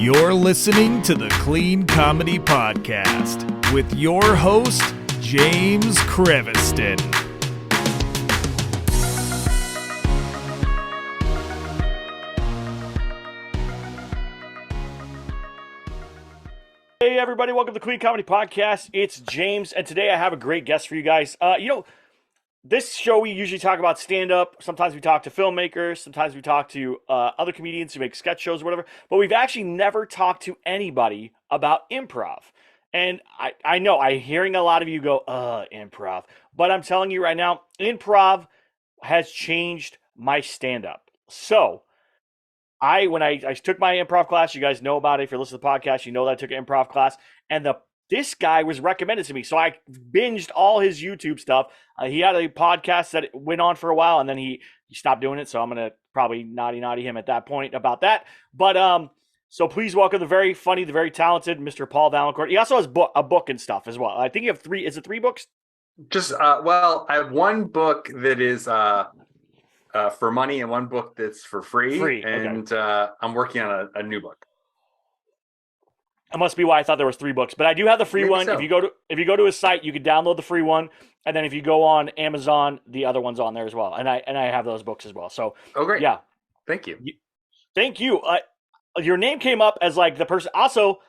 You're listening to the Clean Comedy Podcast with your host, James Creviston. Hey everybody, welcome to the Clean Comedy Podcast. It's James, and today I have a great guest for you guys. This show we usually talk about stand-up. Sometimes we talk to filmmakers. Sometimes we talk to other comedians who make sketch shows or whatever. But we've actually never talked to anybody about improv. And I know I'm hearing a lot of you go, improv. But I'm telling you right now, improv has changed my stand-up. So when I took my improv class, you guys know about it. If you're listening to the podcast, you know that I took an improv class. And this guy was recommended to me. So I binged all his YouTube stuff. He had a podcast that went on for a while, and then he stopped doing it. So I'm going to probably naughty him at that point about that. But so please welcome the very funny, the very talented Mr. Paul Vaillancourt. He also has a book and stuff as well. I think you have three. Is it 3 books? Well, I have one book that is for money and one book that's for free. And okay. I'm working on a new book. That must be why I thought there was 3 books, but I do have the free Maybe one. So. If you go to his site, you can download the free one, and then if you go on Amazon, the other one's on there as well. And I have those books as well. So great. Yeah, thank you. Thank you. Your name came up as like the person. Also,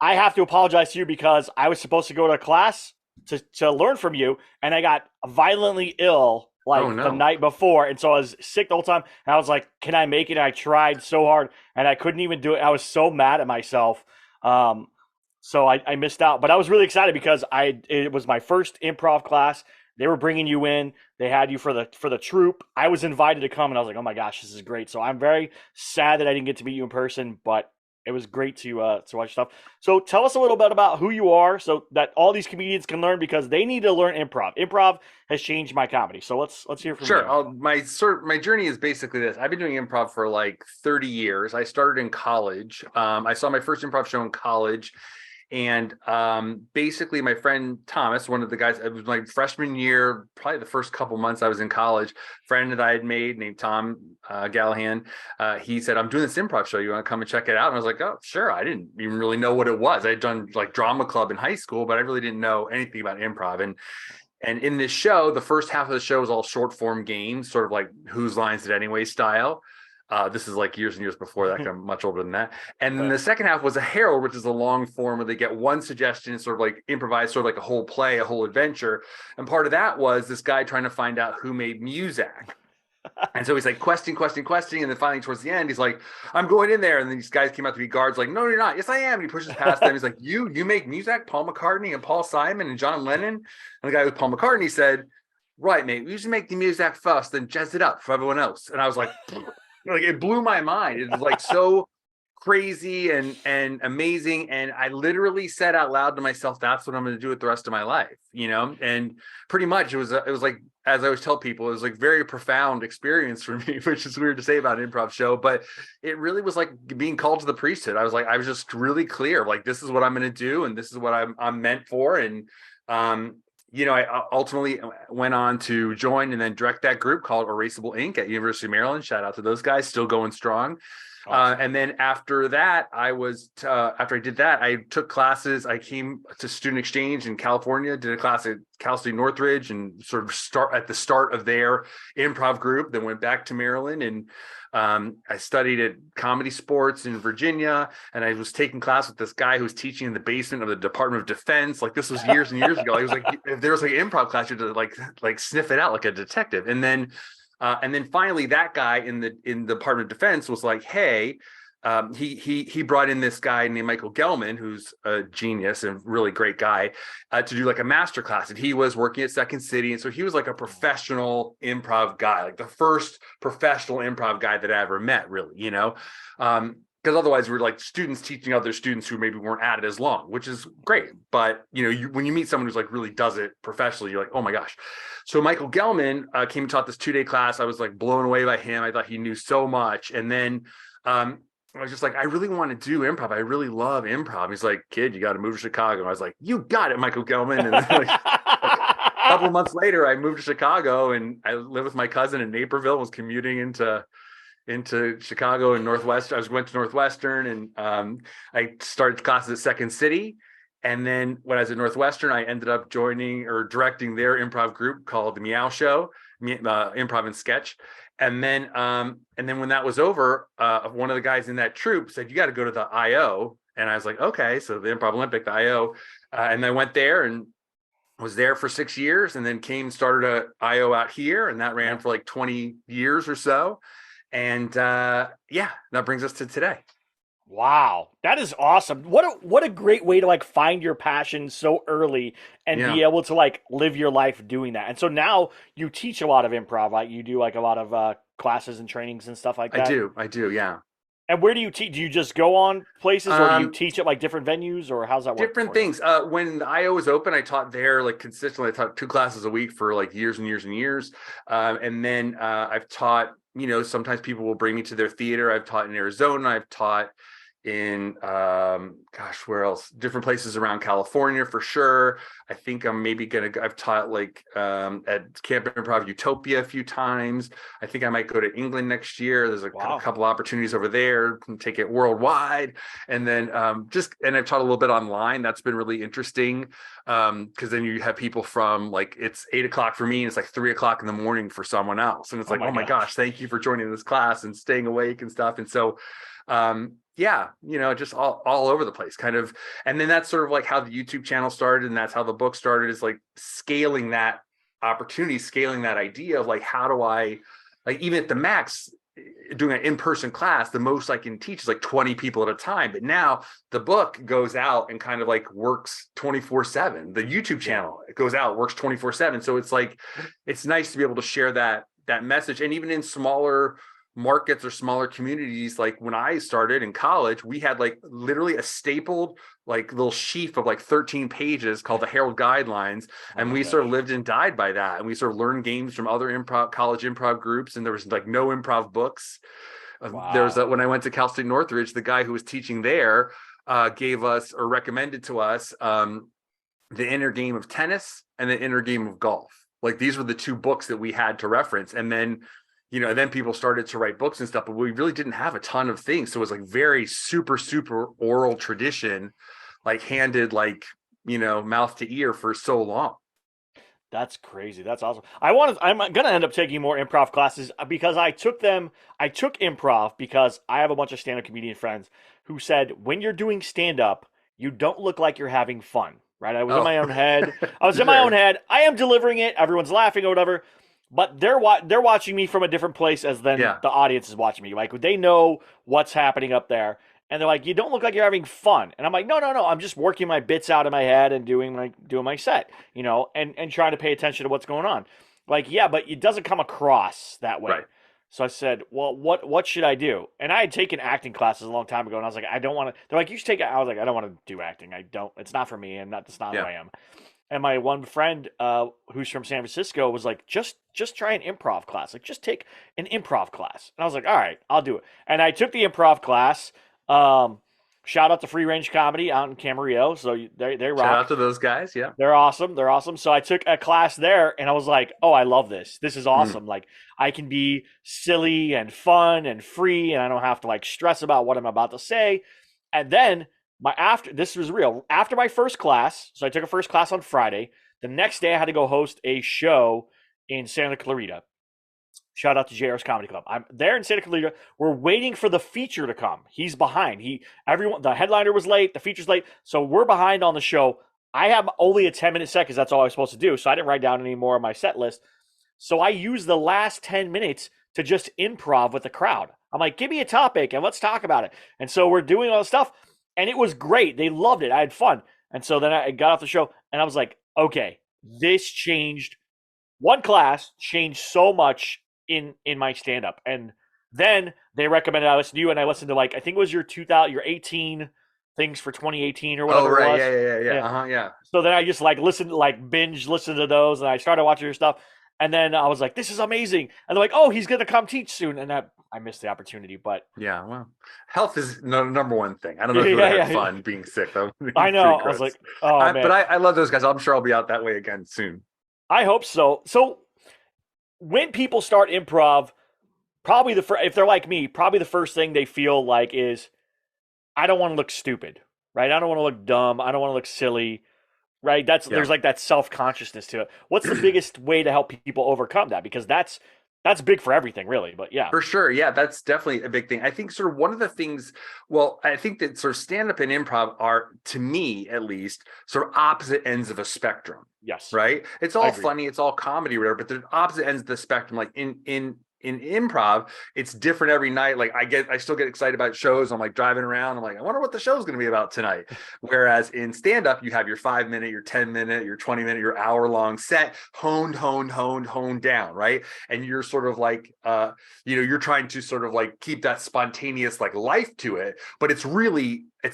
I have to apologize to you because I was supposed to go to a class to learn from you, and I got violently ill the night before, and so I was sick the whole time. And I was like, "Can I make it?" And I tried so hard, and I couldn't even do it. I was so mad at myself. So I missed out, but I was really excited because it was my first improv class. They were bringing you in. They had you for the troupe. I was invited to come, and I was like, oh my gosh, this is great. So I'm very sad that I didn't get to meet you in person, but it was great to watch stuff. So tell us a little bit about who you are so that all these comedians can learn, because they need to learn improv. Improv has changed my comedy. So let's hear from you. Sure. My journey is basically this. I've been doing improv for like 30 years. I started in college. I saw my first improv show in college. And basically my friend Thomas, one of the guys, it was my freshman year, probably the first couple months I was in college, friend that I had made named Tom Gallahan. He said, I'm doing this improv show. You want to come and check it out? And I was like, oh, sure. I didn't even really know what it was. I had done like drama club in high school, but I really didn't know anything about improv. And in this show, the first half of the show was all short form games, sort of like Whose Lines It Anyway style. This is like years and years before that. I'm much older than that. And then the second half was a herald, which is a long form where they get one suggestion and sort of like improvise, sort of like a whole play, a whole adventure. And part of that was this guy trying to find out who made Muzak. And so he's like questing. And then finally towards the end, he's like, I'm going in there. And then these guys came out to be guards like, no, you're not. Yes, I am. And he pushes past them. He's like, you make Muzak, Paul McCartney and Paul Simon and John Lennon. And the guy with Paul McCartney said, right, mate, we usually make the Muzak first, then jazz it up for everyone else. And I was like, like it blew my mind. It was like so crazy and amazing. And I literally said out loud to myself, that's what I'm going to do with the rest of my life, and pretty much it was like, as I always tell people, it was like very profound experience for me, which is weird to say about an improv show, but it really was like being called to the priesthood. I was just really clear, like, this is what I'm going to do. And this is what I'm meant for. And, I ultimately went on to join and then direct that group called Erasable Inc. at University of Maryland. Shout out to those guys, still going strong. Awesome. And then after that, after I did that, I took classes. I came to student exchange in California, did a class at Cal State Northridge, and sort of at the start of their improv group. Then went back to Maryland, and I studied at Comedy Sports in Virginia, and I was taking class with this guy who was teaching in the basement of the Department of Defense. Like, this was years and years ago. I was like, if there was like an improv class, you had to like sniff it out like a detective. And then finally, that guy in the Department of Defense was like, hey, he brought in this guy named Michael Gelman, who's a genius and really great guy, to do like a master class. And he was working at Second City. And so he was like a professional improv guy, like the first professional improv guy that I ever met, really, because otherwise we're like students teaching other students who maybe weren't at it as long, which is great. But, when you meet someone who's like really does it professionally, you're like, oh my gosh. So Michael Gelman came and taught this 2-day class. I was like blown away by him. I thought he knew so much. And then I was just like, I really want to do improv. I really love improv. He's like, kid, you got to move to Chicago. I was like, you got it, Michael Gelman. And then a couple of months later, I moved to Chicago, and I lived with my cousin in Naperville, was commuting into into Chicago and Northwestern. Went to Northwestern, and I started classes at Second City. And then when I was at Northwestern, I ended up joining or directing their improv group called the Meow Show, Improv and Sketch. And then when that was over, one of the guys in that troupe said, "You got to go to the IO." And I was like, "Okay." So the Improv Olympic, the IO, and I went there and was there for 6 years, and then started a IO out here, and that ran for like 20 years or so. And that brings us to today. Wow, that is awesome. What a great way to like find your passion so early and be able to like live your life doing that. And so now you teach a lot of improv, like you do like a lot of classes and trainings and stuff like that. I do, yeah. And where do you teach? Do you just go on places, or do you teach at like different venues, or how's that work? Different things. When the IO was open, I taught there like consistently. I taught 2 classes a week for like years and years and years. And then I've taught, sometimes people will bring me to their theater. I've taught in Arizona. I've taught in where else? Different places around California for sure. I think I'm maybe I've taught like at Camp Improv Utopia a few times. I think I might go to England next year. There's a couple opportunities over there, and take it worldwide. And then and I've taught a little bit online. That's been really interesting. Because then you have people from like, it's 8 o'clock for me and it's like 3 o'clock in the morning for someone else. And it's like, oh my gosh, thank you for joining this class and staying awake and stuff. And so just all over the place kind of. And then that's sort of like how the YouTube channel started, and that's how the book started, is like scaling that opportunity, scaling that idea of like, how do I, like, even at the max, doing an in-person class, the most I can teach is like 20 people at a time. But now the book goes out and kind of like works 24/7. The YouTube channel, it goes out, works 24/7. So it's like, it's nice to be able to share that message. And even in smaller markets or smaller communities, like when I started in college, we had like literally a stapled like little sheaf of like 13 pages called the Herald Guidelines, and we sort of lived and died by that. And we sort of learned games from other college improv groups, and there was like no improv books. There was when I went to Cal State Northridge, the guy who was teaching there gave us, or recommended to us, the Inner Game of Tennis and the Inner Game of Golf. Like these were the 2 books that we had to reference. And then then people started to write books and stuff, but we really didn't have a ton of things. So it was like very super oral tradition, like handed like, mouth to ear for so long. That's crazy. That's awesome. I'm going to end up taking more improv classes because I took improv because I have a bunch of stand-up comedian friends who said, when you're doing stand-up, you don't look like you're having fun, right? I was in my own head. I am delivering it. Everyone's laughing or whatever. But they're watching me from a different place the audience is watching me. Like they know what's happening up there, and they're like, "You don't look like you're having fun." And I'm like, "No. I'm just working my bits out in my head and doing my set, and trying to pay attention to what's going on." Like, yeah, but it doesn't come across that way. Right. So I said, "Well, what should I do?" And I had taken acting classes a long time ago, and I was like, "I don't want to." They're like, "You should take it." I was like, "I don't want to do acting. I don't. It's not for me, and that's not who I am." And my one friend who's from San Francisco was like, just try an improv class. Like, just take an improv class. And I was like, all right, I'll do it. And I took the improv class. Shout out to Free Range Comedy out in Camarillo. So they rock. Shout out to those guys. Yeah. They're awesome. So I took a class there, and I was like, oh, I love this. This is awesome. Like, I can be silly and fun and free, and I don't have to like stress about what I'm about to say. And then this was real. After my first class, so I took a first class on Friday. The next day I had to go host a show in Santa Clarita. Shout out to JR's Comedy Club. I'm there in Santa Clarita. We're waiting for the feature to come. He's behind. The headliner was late, the feature's late, so we're behind on the show. I have only a 10-minute set because that's all I was supposed to do, so I didn't write down any more on my set list. So I used the last 10 minutes to just improv with the crowd. I'm like, give me a topic and let's talk about it. And so we're doing all this stuff. And it was great. They loved it. I had fun. And so then I got off the show and I was like, okay, this changed. One class changed so much in my stand-up. And then they recommended I listen to you, and I listened to like, I think it was your 18 things for 2018 or whatever it was. Yeah. So then I just like binge listened to those, and I started watching your stuff. And then I was like, this is amazing. And they're like, oh, he's going to come teach soon. And I missed the opportunity, but yeah, well, health is number one thing. I don't know if you had fun being sick though. I know. I was like, oh man. But I love those guys. I'm sure I'll be out that way again soon. I hope so. So when people start improv, probably if they're like me, probably the first thing they feel like is, I don't want to look stupid, right? I don't want to look dumb. I don't want to look silly, right? There's like that self-consciousness to it. What's the biggest way to help people overcome that? Because that's big for everything, really. But yeah. For sure. Yeah, that's definitely a big thing. I think sort of one of the things, well, I think that sort of stand-up and improv are, to me at least, sort of opposite ends of a spectrum. Yes. Right? It's all funny, it's all comedy, whatever, but they're opposite ends of the spectrum. Like in improv, it's different every night. Like I still get excited about shows. I'm like driving around. I'm like, I wonder what the show's going to be about tonight. Whereas in stand-up, you have your 5-minute, your 10-minute, your 20-minute, your hour-long set, honed down, right? And you're sort of like, you're trying to sort of like keep that spontaneous like life to it, but it's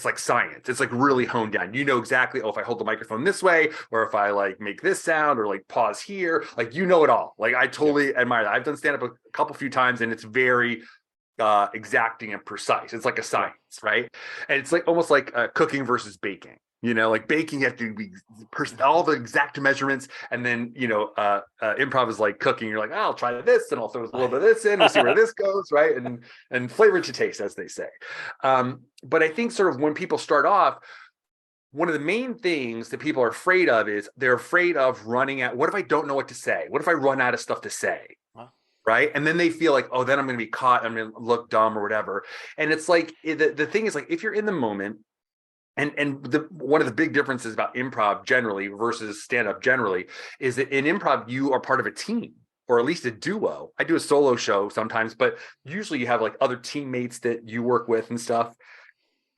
like science. It's like really honed down. You know exactly, if I hold the microphone this way, or if I like make this sound, or like pause here, like it all. Like I totally admire that. I've done stand-up a few times, and it's very exacting and precise. It's like a science, right? And it's like almost like cooking versus baking. Like baking, you have to be all the exact measurements, and then improv is like cooking. You're like, oh, I'll try this, and I'll throw a little bit of this in, we'll see where this goes, right? And flavor to taste, as they say. But I think sort of when people start off, one of the main things that people are afraid of is they're afraid of running out. What if I don't know what to say? What if I run out of stuff to say? Right. And then they feel like, oh, then I'm going to be caught. I'm going to look dumb or whatever. And it's like, the thing is like, if you're in the moment, and one of the big differences about improv generally versus stand-up generally is that in improv, you are part of a team, or at least a duo. I do a solo show sometimes, but usually you have like other teammates that you work with and stuff.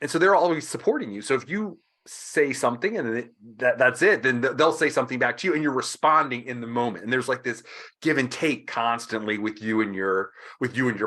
And so they're always supporting you. So if you say something and that's it, then they'll say something back to you, and you're responding in the moment. And there's like this give and take constantly with you and your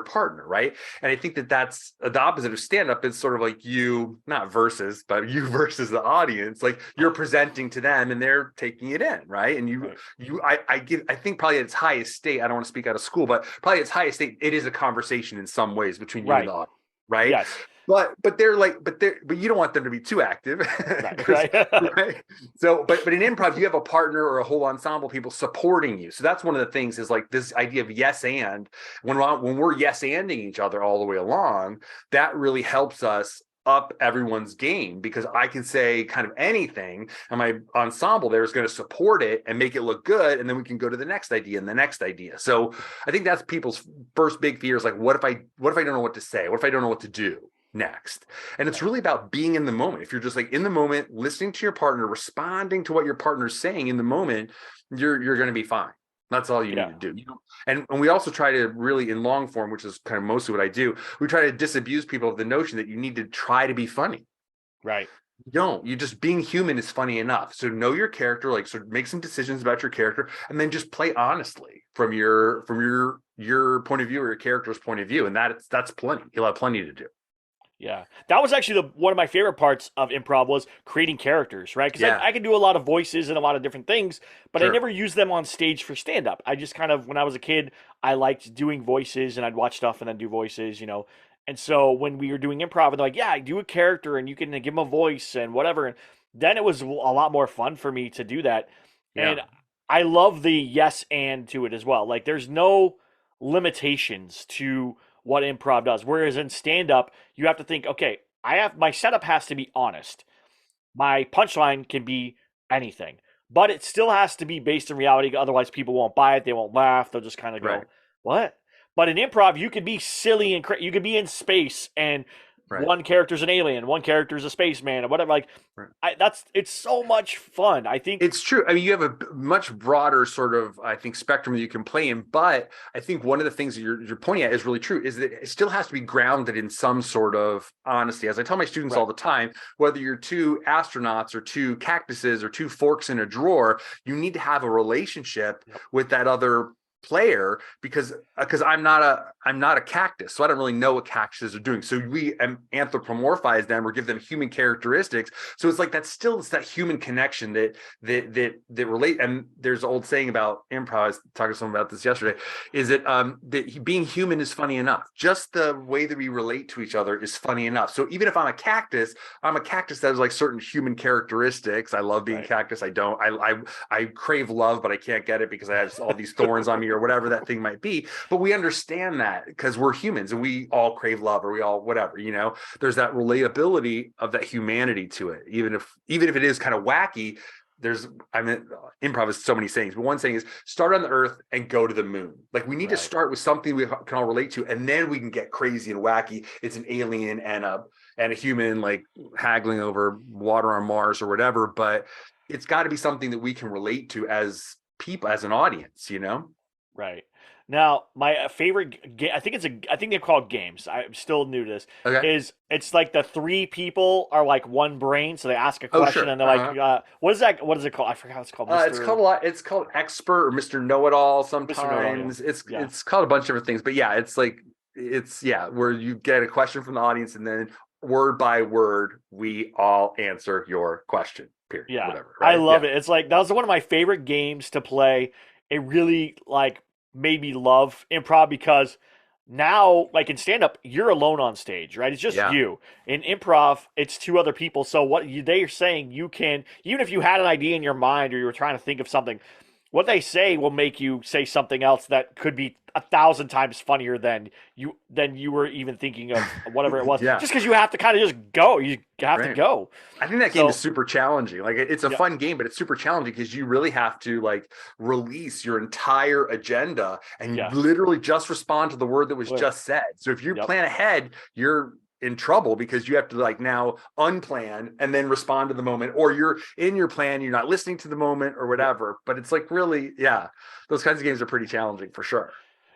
partner, right? And I think that's the opposite of stand-up. Is sort of like you, not versus, but you versus the audience. Like you're presenting to them and they're taking it in, right? And I think probably at its highest state, I don't want to speak out of school, but probably at its highest state, it is a conversation in some ways between you and the audience, right? Yes. But you don't want them to be too active, right? Right? So, but in improv, you have a partner or a whole ensemble of people supporting you. So that's one of the things, is like this idea of yes and. When we're yes anding each other all the way along, that really helps us up everyone's game, because I can say kind of anything, and my ensemble there is going to support it and make it look good, and then we can go to the next idea and the next idea. So I think that's people's first big fear, is like, what if I don't know what to say? What if I don't know what to do next? And it's really about being in the moment. If you're just like in the moment, listening to your partner, responding to what your partner's saying in the moment, you're going to be fine. That's all you need to do. And we also try to really, in long form, which is kind of mostly what I do, we try to disabuse people of the notion that you need to try to be funny. Right. You just being human is funny enough. So know your character, like sort of make some decisions about your character, and then just play honestly from your point of view, or your character's point of view. And that's plenty. You'll have plenty to do. Yeah, that was actually one of my favorite parts of improv, was creating characters, right? Because I can do a lot of voices and a lot of different things, but I never used them on stage for stand-up. I just kind of, when I was a kid, I liked doing voices, and I'd watch stuff and then do voices, And so when we were doing improv, and they're like, yeah, I do a character and you can give them a voice and whatever. And then it was a lot more fun for me to do that. Yeah. And I love the yes and to it as well. Like there's no limitations to what improv does. Whereas in stand-up, you have to think, okay, my setup has to be honest. My punchline can be anything, but it still has to be based in reality. Otherwise, people won't buy it. They won't laugh. They'll just kind of go, what? But in improv, you could be silly and you could be in space, and one character's an alien, one character's a spaceman, or whatever. Like, it's so much fun. I think it's true. I mean, you have a much broader sort of, I think, spectrum that you can play in. But I think one of the things that you're pointing at is really true, is that it still has to be grounded in some sort of honesty. As I tell my students all the time, whether you're two astronauts or two cactuses or two forks in a drawer, you need to have a relationship with that other player, because I'm not a cactus, so I don't really know what cactuses are doing. So we anthropomorphize them or give them human characteristics. So it's like it's that human connection that relate. And there's an old saying about improv. I was talking to someone about this yesterday. Is that being human is funny enough. Just the way that we relate to each other is funny enough. So even if I'm a cactus that has like certain human characteristics. I love being a cactus. I crave love, but I can't get it because I have all these thorns on me funny or whatever that thing might be. But we understand that because we're humans and we all crave love, or we all whatever, there's that relatability of that humanity to it. Even if it is kind of wacky, improv is so many sayings, but one saying is start on the earth and go to the moon. Like we need to start with something we can all relate to, and then we can get crazy and wacky. It's an alien and a human like haggling over water on Mars or whatever, but it's got to be something that we can relate to as people, as an audience, Right. Now, my favorite game, I think they're called games. I'm still new to this. Okay. It's like the three people are like one brain, so they ask a question and they're like, what is that? What is it called? I forgot what it's called. It's called expert or Mr. Know-It-All sometimes. It's called a bunch of different things, but yeah, it's where you get a question from the audience and then word by word, we all answer your question. Period. Yeah. Whatever. Right? I love it. It's like, that was one of my favorite games to play. It really made me love improv because now, like in stand-up, you're alone on stage, right? It's just you. In improv, it's two other people. So they're saying you can, even if you had an idea in your mind or you were trying to think of something, what they say will make you say something else that could be 1,000 times funnier than you were even thinking of, whatever it was. Just because you have to kind of just go. You have to go. I think that game is super challenging. Like it's a fun game, but it's super challenging because you really have to like release your entire agenda and you literally just respond to the word that was just said. So if you plan ahead, you're in trouble because you have to like now unplan and then respond to the moment, or you're in your plan, you're not listening to the moment or whatever. But it's like really, those kinds of games are pretty challenging for sure.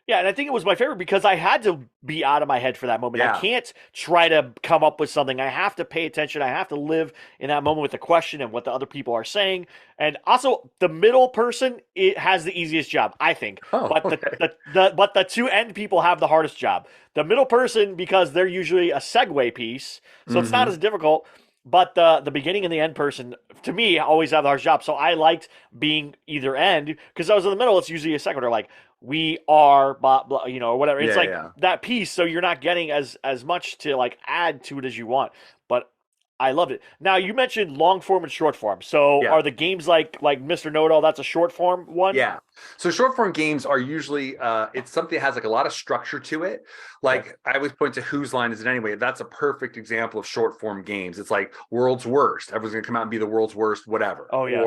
Yeah, and I think it was my favorite because I had to be out of my head for that moment. I can't try to come up with something. I have to pay attention. I have to live in that moment with the question and what the other people are saying. And also, the middle person, it has the easiest job, I think. But the two end people have the hardest job. The middle person, because they're usually a segue piece, so it's not as difficult. But the beginning and the end person, to me, always have the hardest job. So I liked being either end because I was in the middle. It's usually a sequitur, like we are, blah, blah, or whatever. It's that piece. So you're not getting as much to like add to it as you want. But I loved it. Now you mentioned long form and short form. So are the games like Mr. Know-It-All? That's a short form one. Yeah. So short form games are usually it's something that has like a lot of structure to it. Like I always point to Whose Line Is It Anyway? That's a perfect example of short form games. It's like World's Worst. Everyone's gonna come out and be the world's worst, whatever. Oh yeah.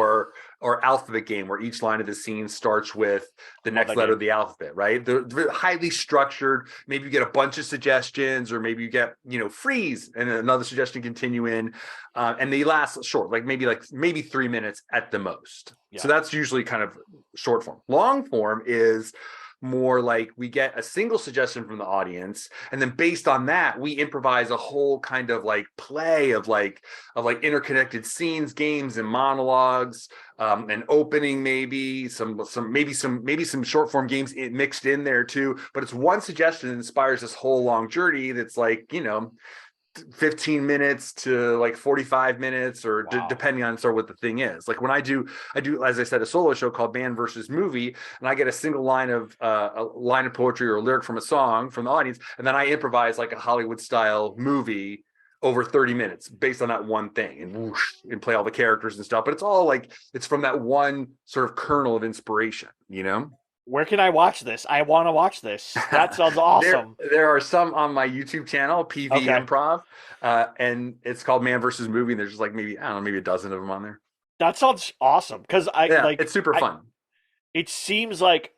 Or Alphabet Game, where each line of the scene starts with the next letter of the alphabet, right? They're highly structured. Maybe you get a bunch of suggestions, or maybe you get, freeze and another suggestion continue in. And they last short, like maybe 3 minutes at the most. Yeah. So that's usually kind of short form. Long form is more like we get a single suggestion from the audience, and then based on that, we improvise a whole kind of like play of interconnected scenes, games, and monologues, an opening, maybe some short form games mixed in there too. But it's one suggestion that inspires this whole long journey that's like 15 minutes to like 45 minutes or depending on sort of what the thing is. Like when I do, as I said, a solo show called Man versus Movie, and I get a single line of poetry or a lyric from a song from the audience, and then I improvise like a Hollywood style movie over 30 minutes based on that one thing, and whoosh, and play all the characters and stuff. But it's all like, it's from that one sort of kernel of inspiration, Where can I watch this? I want to watch this. That sounds awesome. There are some on my YouTube channel, PV Improv, and it's called Man versus Movie. And there's just like maybe a dozen of them on there. That sounds awesome because it's super fun. It seems like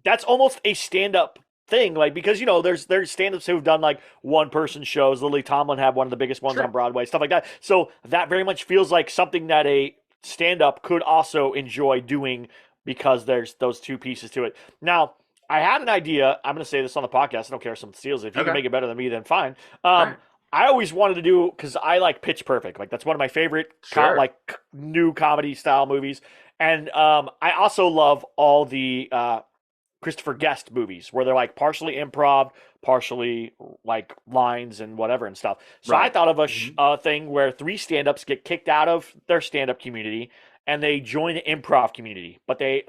that's almost a stand-up thing, like because there's stand-ups who've done like one-person shows. Lily Tomlin had one of the biggest ones on Broadway, stuff like that. So that very much feels like something that a stand-up could also enjoy doing, because there's those two pieces to it. Now, I had an idea. I'm going to say this on the podcast. I don't care if someone steals it. If you can make it better than me, then fine. I always wanted to do, because I like Pitch Perfect. Like, that's one of my favorite new comedy style movies. And I also love all the Christopher Guest movies where they're like partially improv, partially like lines and whatever and stuff. So I thought of a thing where 3 stand-ups get kicked out of their stand-up community and they join the improv community, but they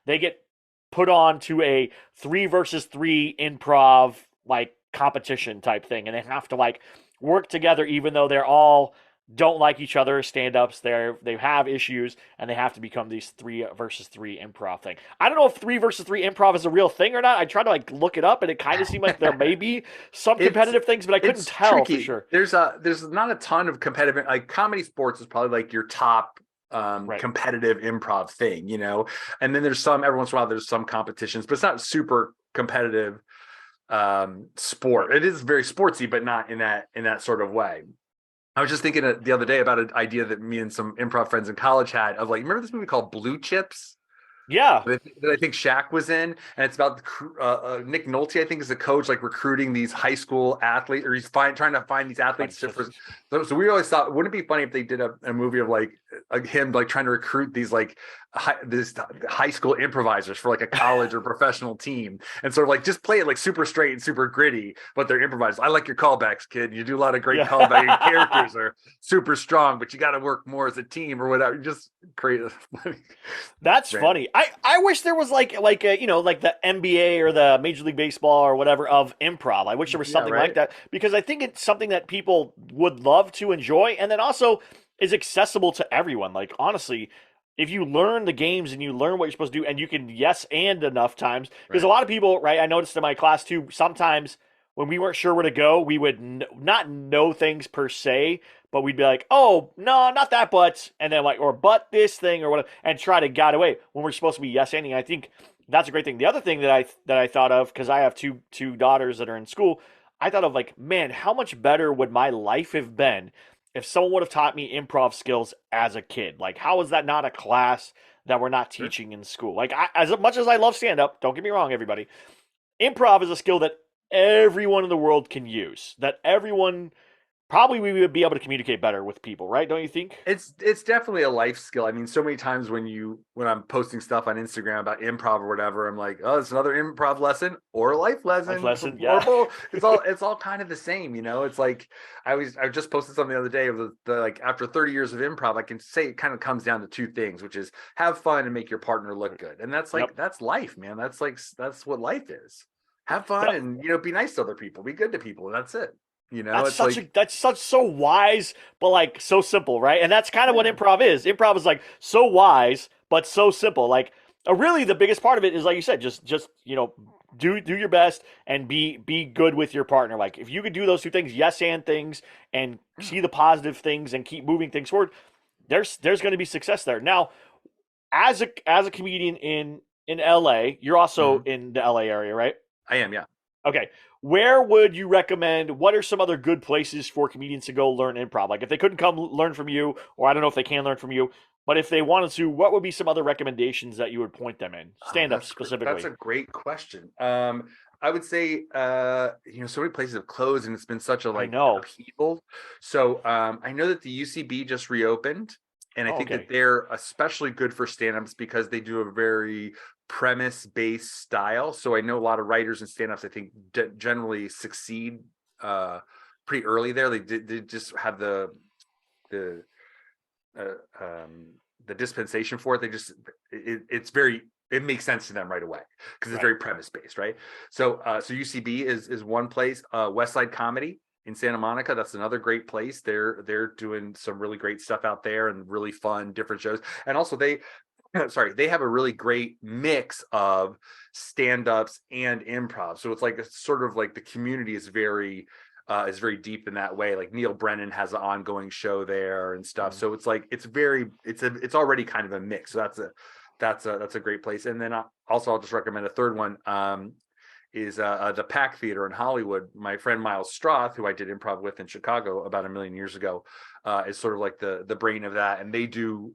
get put on to a 3 versus 3 improv like competition type thing, and they have to like work together, even though they're all don't like each other, stand-ups. They have issues, and they have to become these 3 versus 3 improv thing. I don't know if 3 versus 3 improv is a real thing or not. I tried to like look it up, and it kind of seemed like there may be some It's competitive things, but I couldn't it's tell for tricky. sure. There's not a ton of competitive, like comedy sports is probably like your top Right. competitive improv thing, and then there's some every once in a while there's some competitions, but it's not super competitive Right. sport. It is very sportsy, but not in that sort of way. I was just thinking the other day about an idea that me and some improv friends in college had of like, remember this movie called Blue Chips? Yeah. That I think Shaq was in, and it's about Nick Nolte, I think, is the coach, like recruiting these high school athletes, or he's trying to find these athletes. So we always thought, wouldn't it be funny if they did a movie of like him like trying to recruit these like high school improvisers for like a college or professional team, and sort of like just play it like super straight and super gritty, but they're improvisers. I like your callbacks, kid. You do a lot of great callback. Your characters are super strong, but you got to work more as a team or whatever. Just create. That's funny. I wish there was like a, like the NBA or the Major League Baseball or whatever of improv. I wish there was Yeah, something like right. that because I think it's something that people would love to enjoy and then also is accessible to everyone. Like honestly, if you learn the games and you learn what you're supposed to do and you can yes and enough times because a Right. lot of people, right, I noticed in my class too, sometimes when we weren't sure where to go, we would not know things per se, but we'd be like, "Oh, no, not that, but," and then like, or but this thing or whatever, and try to guide away when we're supposed to be yes ending. I think that's a great thing. The other thing that I thought of because I have two daughters that are in school, I thought of like, man, how much better would my life have been if someone would have taught me improv skills as a kid? Like, how is that not a class that we're not Sure. teaching in school? Like, as much as I love stand up, don't get me wrong, everybody, improv is a skill that everyone in the world can use. That everyone probably we would be able to communicate better with people, right? Don't you think? It's definitely a life skill. I mean, so many times when I'm posting stuff on Instagram about improv or whatever, I'm like, oh, it's another improv lesson or a life Life lesson lesson, or yeah. both. It's all kind of the same. It's like I just posted something the other day of the like after 30 years of improv, I can say it kind of comes down to two things, which is have fun and make your partner look good. And that's Yep. like that's life, man. That's what life is. Have fun That, and be nice to other people, be good to people. And that's it. that's It's such like a that's such so wise, but like so simple, right? And that's kind of what yeah. improv is. Improv is like so wise, but so simple. Like really the biggest part of it is like you said, just do your best and be good with your partner. Like if you could do those two things, yes and things, and Yeah. see the positive things and keep moving things forward, there's going to be success there. Now, as a comedian in LA, you're also Mhm. in the LA area, right? I am, yeah. Okay. Where would you recommend? What are some other good places for comedians to go learn improv? Like if they couldn't come learn from you, or I don't know if they can learn from you, but if they wanted to, what would be some other recommendations that you would point them in? Oh, Stand up that's specifically. a great question. I would say so many places have closed and it's been such a I like know. upheaval. So I know that the UCB just reopened, and I Oh, think that okay. they're especially good for stand-ups because they do a very premise-based style. So I know a lot of writers and stand-ups I think generally succeed uh pretty early there. They just have the uh, um, the dispensation for it. It's very it makes sense to them right away because it's Right. very premise based, right? So UCB is one place. West Side Comedy in Santa Monica, that's another great place. They're doing some really great stuff out there and really fun different shows. And also they sorry, they have a really great mix of stand-ups and improv. So it's sort of like the community is very deep in that way. Like Neil Brennan has an ongoing show there and stuff. Mm. So it's like it's already kind of a mix. So that's a great place. And then also I'll just recommend a third one. Is the Pack Theater in Hollywood. My friend Miles Stroth, who I did improv with in Chicago about 1 million years ago, is sort of like the brain of that. And they do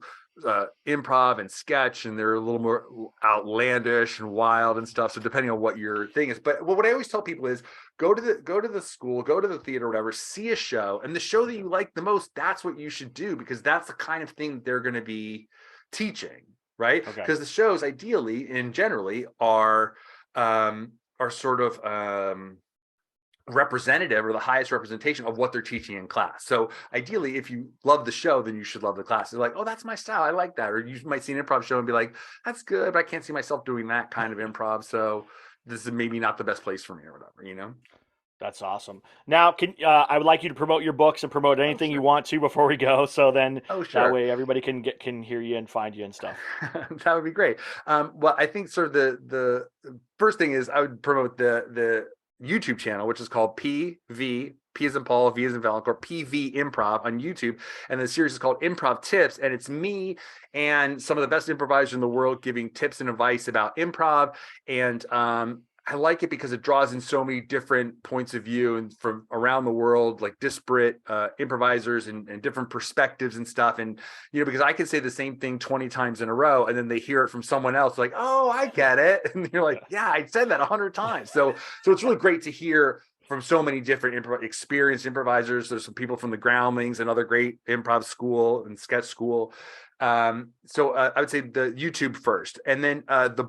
improv and sketch, and they're a little more outlandish and wild and stuff. So depending on what your thing is, but what I always tell people is go to the school, go to the theater, whatever, see a show, and the show that you like the most, that's what you should do because that's the kind of thing they're going to be teaching, right? Okay. Because the shows ideally and generally are sort of representative or the highest representation of what they're teaching in class. So ideally, if you love the show, then you should love the class. It's like, oh, that's my style. I like that. Or you might see an improv show and be like, that's good, but I can't see myself doing that kind of improv. So this is maybe not the best place for me or whatever, That's awesome. Now, I would like you to promote your books and promote anything you want to before we go. So then that way everybody can hear you and find you and stuff. That would be great. Well, I think sort of the first thing is I would promote the YouTube channel, which is called PV. P as in Paul, V as in Vaillancourt, PV Improv on YouTube. And the series is called Improv Tips. And it's me and some of the best improvisers in the world giving tips and advice about improv. And I like it because it draws in so many different points of view and from around the world, like disparate improvisers and different perspectives and stuff. And, because I could say the same thing 20 times in a row and then they hear it from someone else like, oh, I get it. And you're like, yeah, I said that 100 times. So it's really great to hear from so many different experienced improvisers. There's some people from the Groundlings, another great improv school and sketch school. So I would say the YouTube first, and then the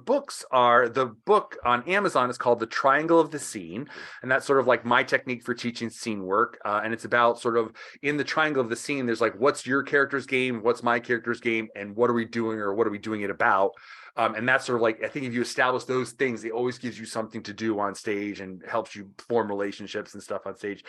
book on Amazon is called The Triangle of the Scene, and that's sort of like my technique for teaching scene work. And it's about sort of in the triangle of the scene, there's like, what's your character's game? What's my character's game? And what are we doing, or what are we doing it about? And that's sort of like, I think if you establish those things, it always gives you something to do on stage and helps you form relationships and stuff on stage.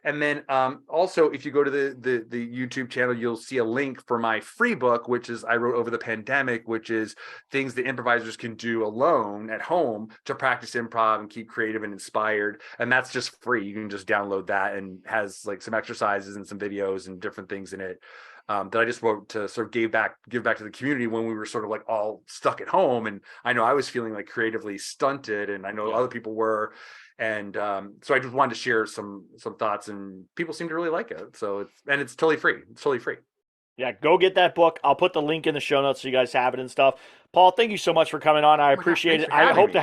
And then also, if you go to the YouTube channel, you'll see a link for my free book, which is I wrote over the pandemic, which is things that improvisers can do alone at home to practice improv and keep creative and inspired. And that's just free. You can just download that, and has like some exercises and some videos and different things in it. That I just wrote to sort of give back to the community when we were sort of like all stuck at home. And I know I was feeling like creatively stunted, and I know other people were. And so I just wanted to share some thoughts, and people seem to really like it. So it's totally free. It's totally free. Yeah, go get that book. I'll put the link in the show notes so you guys have it and stuff. Paul, thank you so much for coming on. I appreciate it. I hope to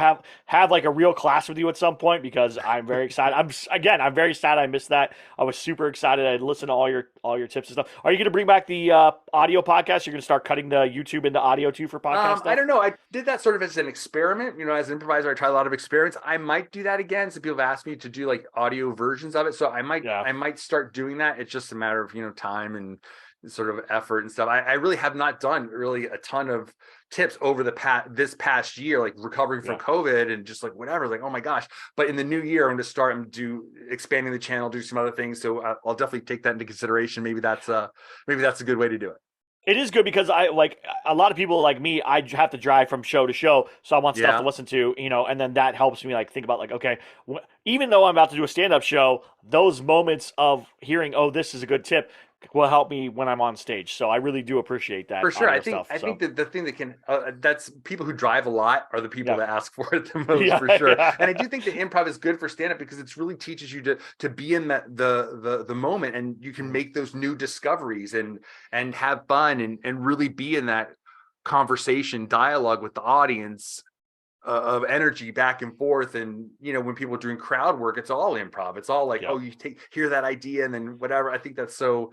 have like a real class with you at some point, because I'm very excited. I'm very sad I missed that. I was super excited. I listened to all your tips and stuff. Are you going to bring back the audio podcast? You're going to start cutting the YouTube into audio too for podcast stuff? I don't know. I did that sort of as an experiment. As an improviser, I try a lot of experiments. I might do that again. Some people have asked me to do like audio versions of it, so I might start doing that. It's just a matter of time and sort of effort and stuff. I really have not done really a ton of tips over this past year, like recovering from COVID and just like whatever, like, oh my gosh. But in the new year, I'm going to start and expanding the channel, do some other things. So I'll definitely take that into consideration. Maybe that's a good way to do it. It is good because I like a lot of people like me. I have to drive from show to show, so I want stuff to listen to, and then that helps me like think about like, okay, even though I'm about to do a stand-up show, those moments of hearing, oh, this is a good tip, will help me when I'm on stage. So I really do appreciate that. For sure. I think that the thing that can, that's people who drive a lot are the people that ask for it the most, for sure. Yeah. And I do think that improv is good for stand-up because it really teaches you to be in the moment, and you can make those new discoveries and have fun and really be in that conversation dialogue with the audience of energy back and forth. And when people are doing crowd work, it's all improv. It's all like, oh, you hear that idea and then whatever. I think it's so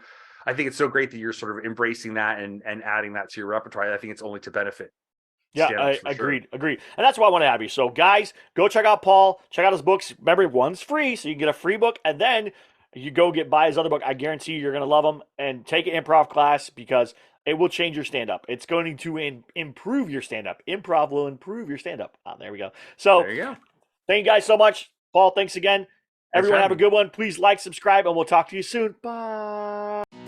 great that you're sort of embracing that and adding that to your repertoire. I think it's only to benefit. Yeah, I agreed. And that's why I want to have you. So guys, go check out Paul, check out his books. Remember, one's free, so you can get a free book, and then you go buy his other book. I guarantee you're going to love them, and take an improv class because it will change your stand-up. It's going to improve your stand-up. Improv will improve your stand-up. There we go. So there you go. Thank you guys so much. Paul, thanks again. Everyone have a good one. Please like, subscribe, and we'll talk to you soon. Bye.